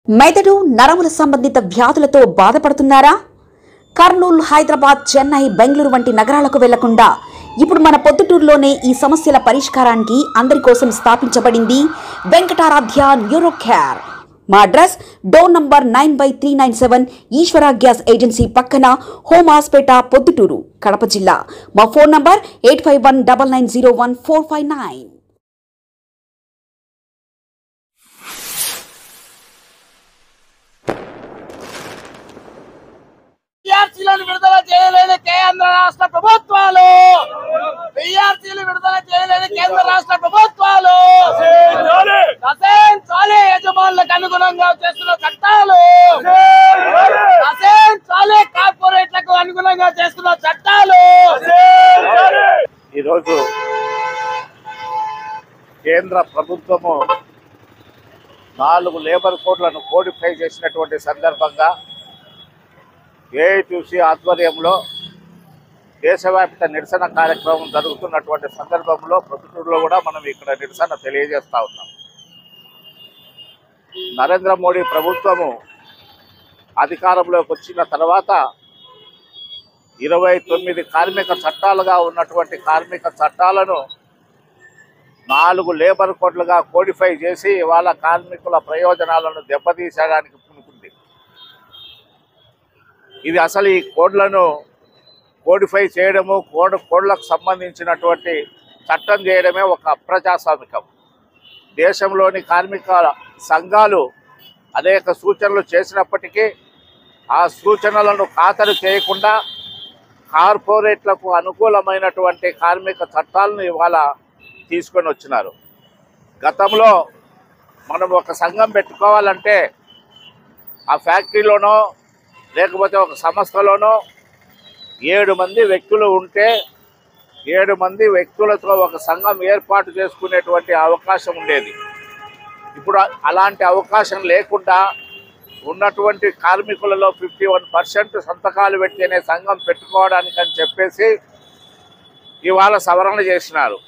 మెదడు నరముల సంబంధిత వ్యాధులతో బాధపడుతున్నారా? కర్నూలు, హైదరాబాద్, చెన్నై, బెంగళూరు వంటి నగరాలకు వెళ్లకుండా ఇప్పుడు మన పొద్దుటూరులోనే ఈ సమస్యల పరిష్కారానికి అందరి కోసం స్థాపించబడింది వెంకటారాధ్య న్యూరో కేర్. మా అడ్రస్ డోర్ నంబర్ 9/397 ఈశ్వర గ్యాస్ ఏజెన్సీ పక్కన, హోమాస్పేట, పొద్దుటూరు, కడప జిల్లా. మా ఫోన్ నంబర్ 8519901459. విద్యార్థులను విడుదల చేయలేని కేంద్ర రాష్ట్ర ప్రభుత్వాలు నశించాలి. యజమానులకు అనుగుణంగా చేస్తున్న చట్టాలు నశించాలి. కార్పొరేట్లకు అనుగుణంగా చేస్తున్న చట్టాలు. ఈరోజు కేంద్ర ప్రభుత్వము 4 లేబర్ కోడ్లను కోడిఫై చేసినటువంటి సందర్భంగా ఏఐటీసీ ఆధ్వర్యంలో దేశవ్యాప్త నిరసన కార్యక్రమం జరుగుతున్నటువంటి సందర్భంలో పొద్దుటూరులో కూడా మనం ఇక్కడ నిరసన తెలియజేస్తా ఉన్నాం. నరేంద్ర మోడీ ప్రభుత్వము అధికారంలోకి వచ్చిన తర్వాత 29 కార్మిక చట్టాలుగా ఉన్నటువంటి కార్మిక చట్టాలను 4 లేబర్ కోడ్లుగా కోడిఫై చేసి ఇవాళ కార్మికుల ప్రయోజనాలను దెబ్బతీసేయడానికి పూనుకుంది. ఇది అసలు ఈ కోడ్లను కోడిఫై చేయడము, కోడ్లకు సంబంధించినటువంటి చట్టం చేయడమే ఒక అప్రజాస్వామికం. దేశంలోని కార్మిక సంఘాలు అనేక సూచనలు చేసినప్పటికీ ఆ సూచనలను ఖాతరు చేయకుండా కార్పొరేట్లకు అనుకూలమైనటువంటి కార్మిక చట్టాలను ఇవాళ తీసుకొని వచ్చినారు. గతంలో మనం ఒక సంఘం పెట్టుకోవాలంటే ఆ ఫ్యాక్టరీలోనో లేకపోతే ఒక సంస్థలోనో 7 మంది వ్యక్తులు ఉంటే 7 మంది వ్యక్తులతో ఒక సంఘం ఏర్పాటు చేసుకునేటువంటి అవకాశం ఉండేది. ఇప్పుడు అలాంటి అవకాశం లేకుండా ఉన్నటువంటి కార్మికులలో 51% సంతకాలు పెట్టినే సంఘం పెట్టుకోవడానికి అని చెప్పేసి ఇవాళ సవరణ చేసినారు.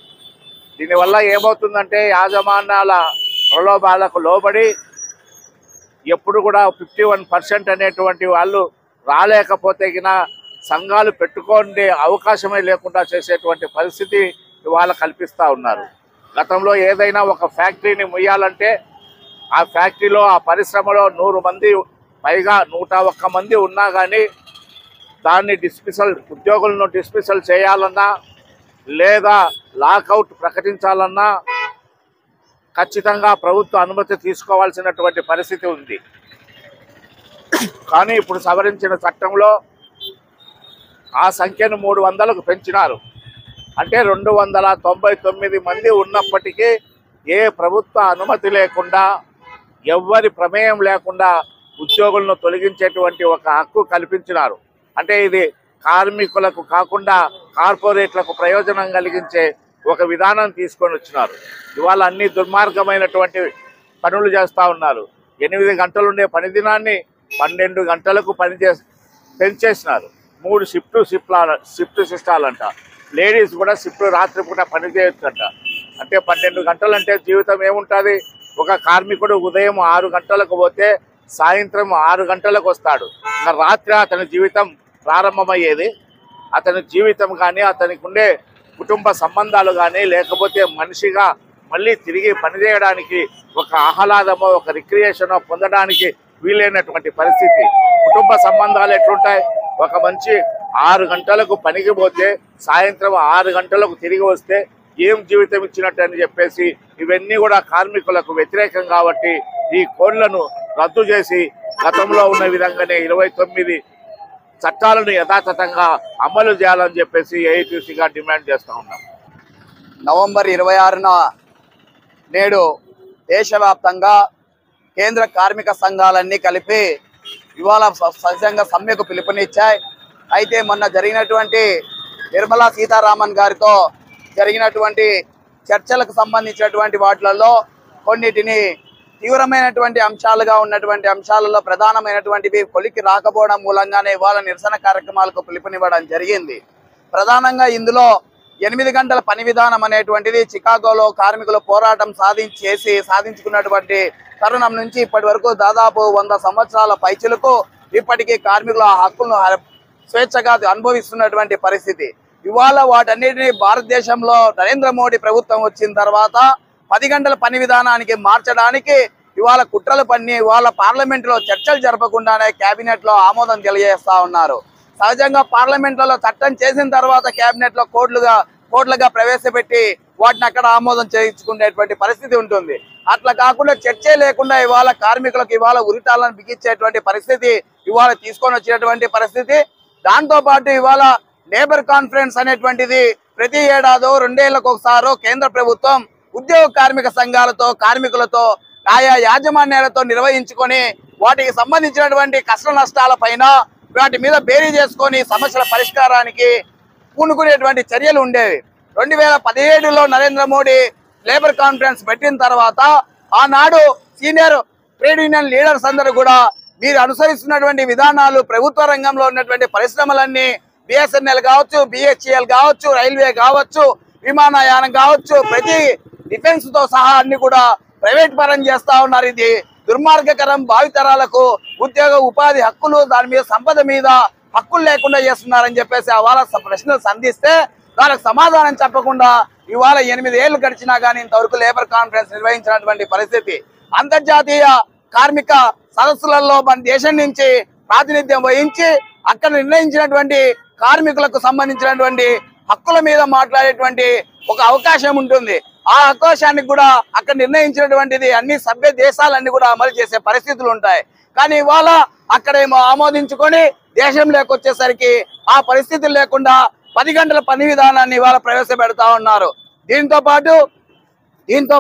దీనివల్ల ఏమవుతుందంటే యాజమాన్యాల ప్రలోభాలకు లోబడి ఎప్పుడు కూడా 51% అనేటువంటి వాళ్ళు రాలేకపోతే సంఘాలు పెట్టుకునే అవకాశమే లేకుండా చేసేటువంటి పరిస్థితి ఇవాళ కల్పిస్తూ ఉన్నారు. గతంలో ఏదైనా ఒక ఫ్యాక్టరీని ముయ్యాలంటే ఆ ఫ్యాక్టరీలో ఆ పరిశ్రమలో 100 మంది పైగా 101 మంది ఉన్నా కానీ దాన్ని ఉద్యోగులను డిస్మిసల్ చేయాలన్నా లేదా లాకౌట్ ప్రకటించాలన్నా ఖచ్చితంగా ప్రభుత్వ అనుమతి తీసుకోవాల్సినటువంటి పరిస్థితి ఉంది. కానీ ఇప్పుడు సవరించిన చట్టంలో ఆ సంఖ్యను 300కు పెంచినారు. అంటే 299 మంది ఉన్నప్పటికీ ఏ ప్రభుత్వ అనుమతి లేకుండా ఎవ్వరి ప్రమేయం లేకుండా ఉద్యోగులను తొలగించేటువంటి ఒక హక్కు కల్పించినారు. అంటే ఇది కార్మికులకు కాకుండా కార్పొరేట్లకు ప్రయోజనం కలిగించే ఒక విధానం తీసుకొని వచ్చినారు. ఇవాళ అన్ని దుర్మార్గమైనటువంటి పనులు చేస్తూ ఉన్నారు. 8 గంటలు ఉండే పని దినాన్ని 12 గంటలకు పెంచేసినారు. 3 షిఫ్ట్ సిస్టాలంట. లేడీస్ కూడా షిఫ్ట్ రాత్రిపూట పని చేయొచ్చంట. అంటే 12 గంటలు అంటే జీవితం ఏముంటుంది? ఒక కార్మికుడు ఉదయం 6 గంటలకు పోతే సాయంత్రం 6 గంటలకు వస్తాడు. ఇంకా రాత్రి అతని జీవితం ప్రారంభమయ్యేది. అతని జీవితం కానీ అతనికి ఉండే కుటుంబ సంబంధాలు కానీ లేకపోతే మనిషిగా మళ్ళీ తిరిగి పనిచేయడానికి ఒక ఆహ్లాదమో ఒక రిక్రియేషనో పొందడానికి వీలైనటువంటి పరిస్థితి. కుటుంబ సంబంధాలు ఎట్లుంటాయి? ఒక మంచి 6 గంటలకు పనికి పోతే సాయంత్రం 6 గంటలకు తిరిగి వస్తే ఏం జీవితం ఇచ్చినట్టు అని చెప్పేసి ఇవన్నీ కూడా కార్మికులకు వ్యతిరేకం. కాబట్టి ఈ కోడ్లను రద్దు చేసి గతంలో ఉన్న విధంగానే 29 చట్టాలను యథాతథంగా అమలు చేయాలని చెప్పేసి ఏఐటీసీగా డిమాండ్ చేస్తూ ఉన్నాం. నవంబర్ 26న నేడు దేశవ్యాప్తంగా కేంద్ర కార్మిక సంఘాలన్నీ కలిపి ఇవాళ సహజంగా సమ్మెకు పిలుపునిచ్చాయి. అయితే మొన్న జరిగినటువంటి నిర్మలా సీతారామన్ గారితో జరిగినటువంటి చర్చలకు సంబంధించినటువంటి వాటిలలో కొన్నిటిని తీవ్రమైనటువంటి అంశాలుగా ఉన్నటువంటి అంశాలలో ప్రధానమైనటువంటివి కొలికి రాకపోవడం మూలంగానే ఇవాళ నిరసన కార్యక్రమాలకు పిలుపునివ్వడం జరిగింది. ప్రధానంగా ఇందులో 8 గంటల పని విధానం అనేటువంటిది చికాగోలో కార్మికుల పోరాటం సాధించుకున్నటువంటి తరుణం నుంచి ఇప్పటి వరకు దాదాపు 100 సంవత్సరాల పైచిలకు ఇప్పటికీ కార్మికుల హక్కులను స్వేచ్ఛగా అనుభవిస్తున్నటువంటి పరిస్థితి. ఇవాళ వాటన్నిటిని భారతదేశంలో నరేంద్ర మోడీ ప్రభుత్వం వచ్చిన తర్వాత 10 గంటల పని విధానానికి మార్చడానికి ఇవాళ కుట్రలు పన్ని ఇవాళ పార్లమెంట్లో చర్చలు జరపకుండానే కేబినెట్లో ఆమోదం తెలియజేస్తా ఉన్నారు. సహజంగా పార్లమెంట్లలో చట్టం చేసిన తర్వాత కేబినెట్లో కోట్లుగా ప్రవేశపెట్టి వాటిని అక్కడ ఆమోదం చేయించుకునేటువంటి పరిస్థితి ఉంటుంది. అట్లా కాకుండా చర్చే లేకుండా ఇవాళ కార్మికులకు ఇవాళ ఉరితాలను బిగించేటువంటి పరిస్థితి ఇవాళ తీసుకొని వచ్చినటువంటి పరిస్థితి. దాంతో పాటు ఇవాళ లేబర్ కాన్ఫరెన్స్ అనేటువంటిది ప్రతి ఏడాదో 2 ఏళ్లకు ఒకసారో కేంద్ర ప్రభుత్వం ఉద్యోగ కార్మిక సంఘాలతో కార్మికులతో ఆయా యాజమాన్యాలతో నిర్వహించుకొని వాటికి సంబంధించినటువంటి కష్ట నష్టాల పైన వాటి మీద బేరీ చేసుకొని సమస్యల పరిష్కారానికి పూనుకునేటువంటి చర్యలు ఉండేవి. 2017లో నరేంద్ర మోడీ లేబర్ కాన్ఫరెన్స్ పెట్టిన తర్వాత ఆనాడు సీనియర్ ట్రేడ్ యూనియన్ లీడర్స్ అందరూ కూడా మీరు అనుసరిస్తున్నటువంటి విధానాలు ప్రభుత్వ రంగంలో ఉన్నటువంటి పరిశ్రమలన్నీ BSNL కావచ్చు, BHEL కావచ్చు, రైల్వే కావచ్చు, విమానయానం కావచ్చు, ప్రతి డిఫెన్స్ తో సహా అన్ని కూడా ప్రైవేట్ పరం చేస్తా ఉన్నారు. ఇది దుర్మార్గకరం, భావితరాలకు ఉద్యోగ ఉపాధి హక్కులు దాని మీద సంపద మీద హక్కులు లేకుండా చేస్తున్నారని చెప్పేసి వాళ్ళ ప్రశ్నలు సంధిస్తే దానికి సమాధానం చెప్పకుండా ఇవాళ 8 ఏళ్లు గడిచినా కానీ ఇంతవరకు లేబర్ కాన్ఫరెన్స్ నిర్వహించినటువంటి పరిస్థితి. అంతర్జాతీయ కార్మిక సదస్సులలో మన దేశం నుంచి ప్రాతినిధ్యం వహించి అక్కడ నిర్ణయించినటువంటి కార్మికులకు సంబంధించినటువంటి హక్కుల మీద మాట్లాడేటువంటి ఒక అవకాశం ఉంటుంది. ఆ అవకాశానికి కూడా అక్కడ నిర్ణయించినటువంటిది అన్ని సభ్య దేశాలన్నీ కూడా అమలు చేసే పరిస్థితులు ఉంటాయి. కానీ ఇవాళ అక్కడేమో ఆమోదించుకొని దేశంలోకి వచ్చేసరికి ఆ పరిస్థితులు లేకుండా 10 గంటల పని విధానాన్ని ఇవాళ ప్రవేశపెడతా ఉన్నారు. దీంతో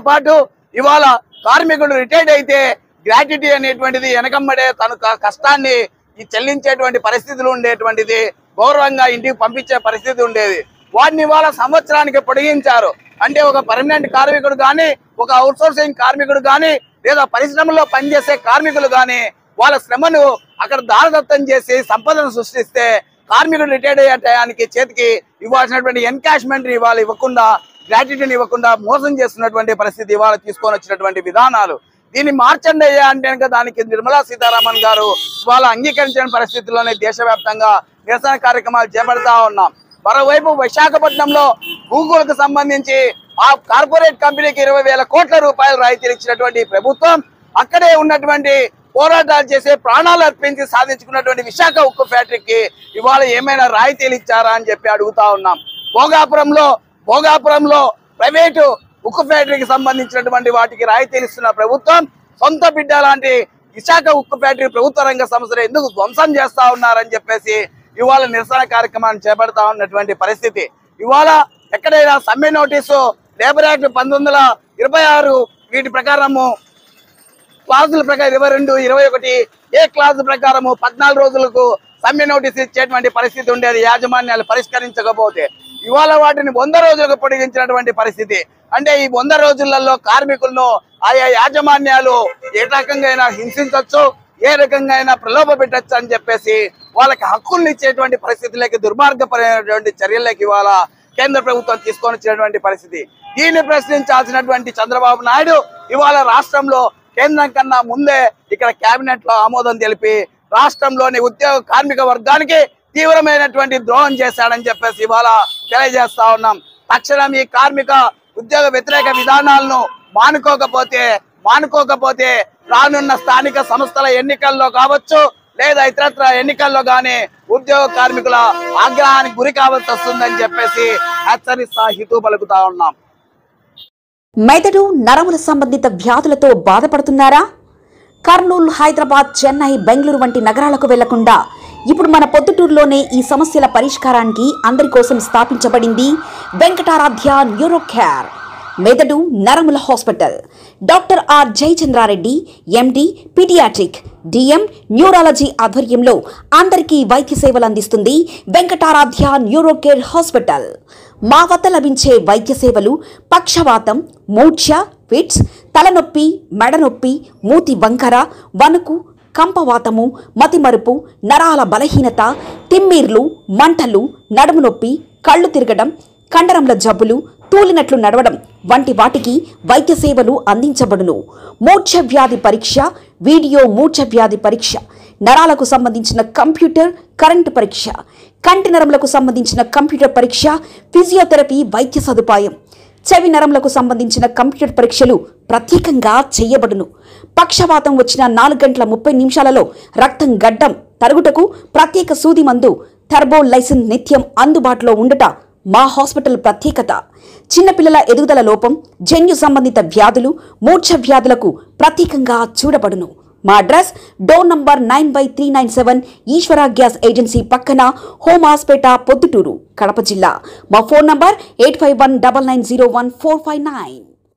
పాటు ఇవాళ కార్మికుడు రిటైర్డ్ అయితే గ్రాట్యుటీ అనేటువంటిది వెనకమ్మడే తన కష్టాన్ని చెల్లించేటువంటి పరిస్థితులు ఉండేటువంటిది, గౌరవంగా ఇంటికి పంపించే పరిస్థితి ఉండేది. వాటిని ఇవాళ సంవత్సరానికి పొడిగించారు. అంటే ఒక పర్మనెంట్ కార్మికుడు కానీ, ఒక అవుట్సోర్సింగ్ కార్మికుడు కానీ, లేదా పరిశ్రమలో పనిచేసే కార్మికులు కానీ వాళ్ళ శ్రమను అక్కడ దారదత్తం చేసి సంపదను సృష్టిస్తే కార్మికుడు రిటైర్డ్ అయ్యే టయానికి చేతికి ఇవ్వాల్సినటువంటి ఎన్కాష్మెంట్ ఇవాళ ఇవ్వకుండా, గ్రాట్యుటీని ఇవ్వకుండా మోసం చేస్తున్నటువంటి పరిస్థితి ఇవాళ తీసుకొని వచ్చినటువంటి విధానాలు. దీన్ని మార్చండి అయ్యా అంటే దానికి నిర్మలా సీతారామన్ గారు ఇవాళ అంగీకరించిన పరిస్థితుల్లోనే దేశవ్యాప్తంగా నిరసన కార్యక్రమాలు చేపడతా ఉన్నాం. మరోవైపు విశాఖపట్నంలో గూగుల్కు సంబంధించి ఆ కార్పొరేట్ కంపెనీకి 20,000 కోట్ల రూపాయలు రాయితీలు ఇచ్చినటువంటి ప్రభుత్వం అక్కడే ఉన్నటువంటి పోరాటాలు చేసే ప్రాణాలు అర్పించి సాధించుకున్నటువంటి విశాఖ ఉక్కు ఫ్యాక్టరీకి ఇవాళ ఏమైనా రాయితీలు ఇచ్చారా అని చెప్పి అడుగుతా ఉన్నాం. భోగాపురంలో ప్రైవేటు ఉక్కు ఫ్యాక్టరీకి సంబంధించినటువంటి వాటికి రాయితీలు ఇస్తున్న ప్రభుత్వం సొంత బిడ్డ లాంటి విశాఖ ఉక్కు ఫ్యాక్టరీ ప్రభుత్వ రంగ సంస్థలు ఎందుకు ధ్వంసం చేస్తా ఉన్నారని చెప్పేసి ఇవాళ నిరసన కార్యక్రమాన్ని చేపడతా ఉన్నటువంటి పరిస్థితి. ఇవాళ ఎక్కడైనా సమ్మె నోటీసు లేబర్ యాక్ట్ 1926 వీటి ప్రకారము క్లాజుల ప్రకారం 22, 21 ఏ క్లాజు ప్రకారము 14 రోజులకు సమ్మె నోటీసు ఇచ్చేటువంటి పరిస్థితి ఉండేది యాజమాన్యాలు పరిష్కరించకపోతే. ఇవాళ వాటిని 100 రోజులకు పొడిగించినటువంటి పరిస్థితి. అంటే ఈ 100 రోజులలో కార్మికులను ఆయా యాజమాన్యాలు ఏ రకంగా అయినా హింసించవచ్చు, ఏ రకంగా అయినా ప్రలోభ పెట్టచ్చు అని చెప్పేసి వాళ్ళకి హక్కుల్ని ఇచ్చేటువంటి పరిస్థితులకి, దుర్మార్గపరమైనటువంటి చర్యలకి ఇవాళ కేంద్ర ప్రభుత్వం తీసుకొని వచ్చినటువంటి పరిస్థితి. దీన్ని ప్రశ్నించాల్సినటువంటి చంద్రబాబు నాయుడు ఇవాళ రాష్ట్రంలో కేంద్రం కన్నా ముందే ఇక్కడ కేబినెట్ లో ఆమోదం తెలిపి రాష్ట్రంలోని ఉద్యోగ కార్మిక వర్గానికి తీవ్రమైనటువంటి ద్రోహం చేశాడని చెప్పేసి ఇవాళ తెలియజేస్తా ఉన్నాం. తక్షణం ఈ కార్మిక ఉద్యోగ వ్యతిరేక విధానాలను మానుకోకపోతే రానున్న స్థానిక సంస్థల ఎన్నికల్లో కావచ్చు, లేదా ఇతరత్ర ఎన్నికల్లో గానీ ఉద్యోగ కార్మికుల ఆగ్రహానికి గురి కావాల్సి వస్తుందని చెప్పేసి హెచ్చరిస్తా హితూ పలుకుతా ఉన్నాం. మెదడు నరముల సంబంధిత వ్యాధులతో బాధపడుతున్నారా? కర్నూలు, హైదరాబాద్, చెన్నై, బెంగళూరు వంటి నగరాలకు వెళ్లకుండా ఇప్పుడు మన పొద్దుటూరులోనే ఈ సమస్యల పరిష్కారానికి అందరి కోసం స్థాపించబడింది వెంకటారాధ్య న్యూరో కేర్ మెదడు నరముల hospital. Doctor R Jayachandra Reddy MD paediatric DM neurology ఆధ్వర్యంలో అందరికీ వైద్య సేవలు అందిస్తుంది వెంకటారాధ్య న్యూరో కేర్ హాస్పిటల్. మా వద్ద లభించే వైద్య సేవలు పక్షవాతం, మూర్ఛ, ఫిట్స్, తలనొప్పి, మెడనొప్పి, మూతి వంకర, వణుకు, కంపవాతము, మతిమరుపు, నరాల బలహీనత, తిమ్మిర్లు, మంటలు, నడుము నొప్పి, కళ్ళు తిరగడం, కండరంల జబ్బులు, తూలినట్లు నడవడం వంటి వాటికి వైద్య సేవలు అందించబడును. మూర్ఛ వ్యాధి పరీక్ష, వీడియో మూర్ఛ వ్యాధి పరీక్ష, నరాలకు సంబంధించిన కంప్యూటర్ కరెంటు పరీక్ష, కంటి నరములకు సంబంధించిన కంప్యూటర్ పరీక్ష, ఫిజియోథెరపీ వైద్య సదుపాయం, చెవి నరములకు సంబంధించిన కంప్యూటర్ పరీక్షలు ప్రత్యేకంగా చేయబడును. పక్షవాతం వచ్చిన 4 గంటల 30 నిమిషాలలో రక్తం గడ్డం తరుగుటకు ప్రత్యేక సూది మందు థర్బోలైసిన్ నిత్యం అందుబాటులో ఉండుట మా హాస్పిటల్ ప్రత్యేకత. చిన్నపిల్లల ఎదుగుదల లోపం, జన్యు సంబంధిత వ్యాధులు, మూర్ఛ వ్యాధులకు ప్రత్యేకంగా చూడబడును. మా అడ్రస్ డోర్ నంబర్ 9/397 ఈశ్వర గ్యాస్ ఏజెన్సీ పక్కన, హోమాస్పేట, పొద్దుటూరు, కడప జిల్లా. మా ఫోన్ నంబర్ 8519901459.